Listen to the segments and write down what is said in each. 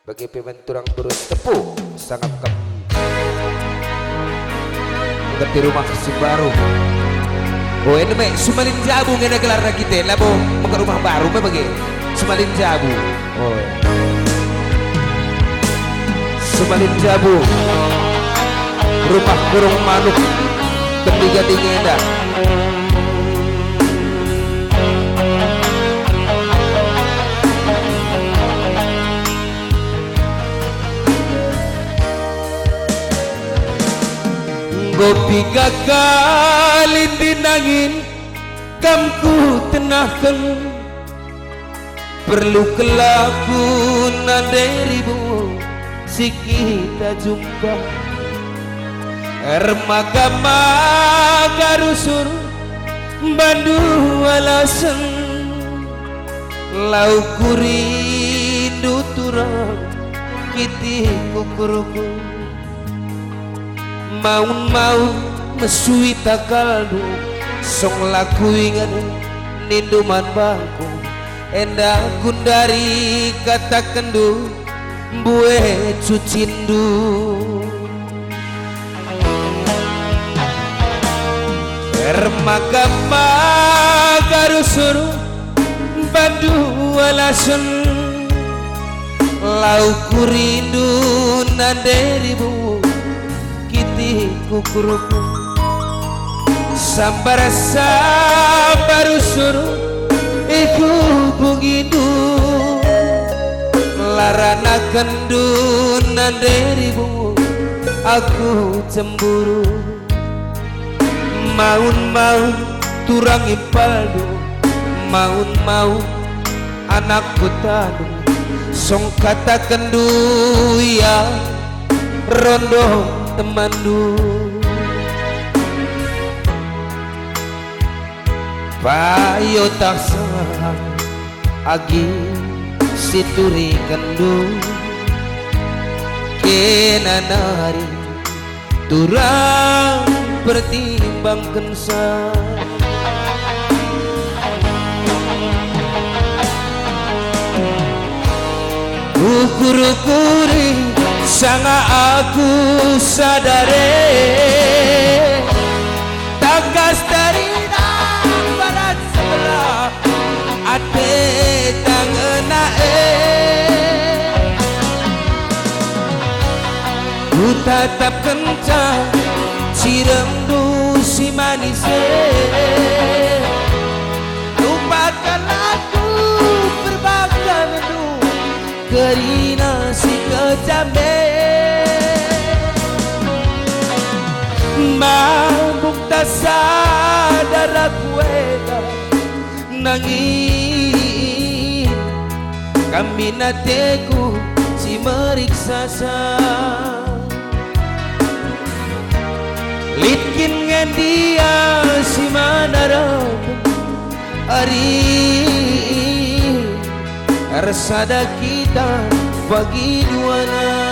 bagi pementurang turun tepuk sangat mengerti rumah baru. Oh ini mek Sumalin Jabu ngene gelar kita labo ke rumah baru mek bagi Sumalin Jabu. Oh Sumalin Jabu rumah kurung manuk ketiga dingenda. Gopi gagal dinangin kamku tenahkan perlu kelakuan darimu si kita jumpa remaga magarusur bandu alasan lau kurindu turang kiti kukuruku maun mesui takaldu song laku ingat ninduman bangku endah gundari kata kendu bue cucindu ermaka magarusur bandu alasan lau kurindu nanderimu kukuruku sambar usur iku bungidu larana kendunan derimu aku cemburu maun turang ipaldu maun anakku tanu song kata kendu ya rondo temandu payo taksa agi situri kendu kenanari turang pertimbangkan sa ukur-ukuri sanga aku sadare tagas dari barat sebelah ate tangena ku tatap kencang ciremdu si manise lupakan aku berbakar mendu kerina si kejambe mabuk tak sadar aku nangis kami nateku si meriksa sa litkin ngendia si manarap ari resada kita bagi duana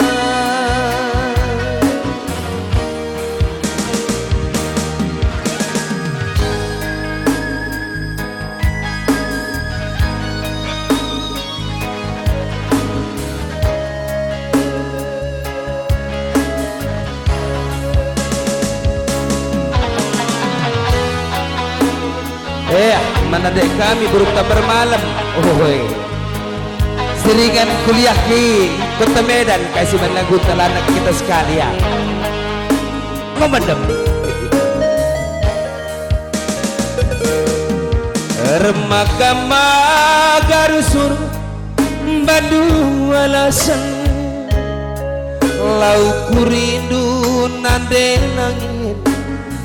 mana dek kami berukta bermalam seringan kuliah di Kota Medan kasih menanggu anak kita sekalian komandem remaga magarusur bandu alasan lau kurindu nande nangin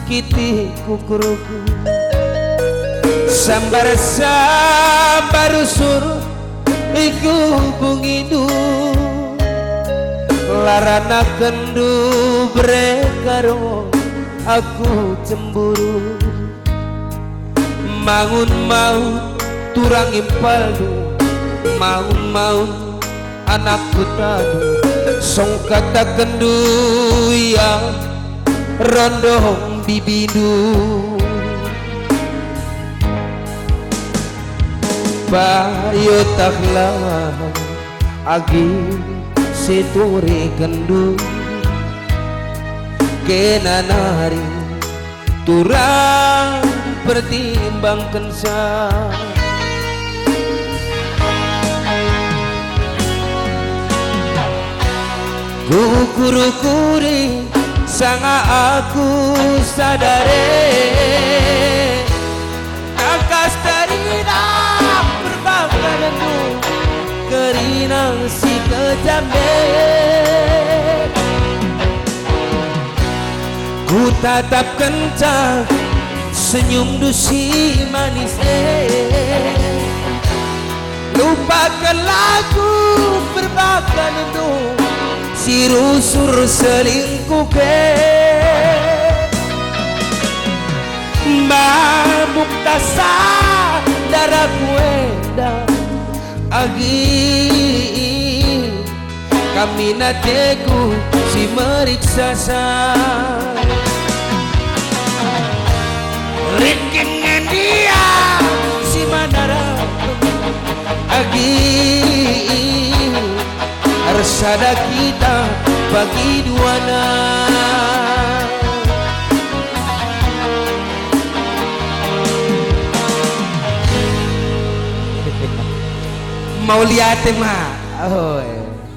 kiti kukuruku sambar usur iku bungidu larana kendu brekaro aku cemburu maun turang impaldu maun anakku tadu song kata kendu ya rondong bibindu bayo taklah agi setore kendu kena nari turang pertimbangkan sa kukuri sanga aku sadare angkas darina berbangkananmu kerinang si kejambe ku tatap kencang senyum dusi manis lupakan lagu berbangkananmu si rusur selingkuh ke mabuk tasa darah kuenda agi kami nateku si meriksa sa rikinnya dia si mandara agi resada kita bagi duana mau lihat mah oh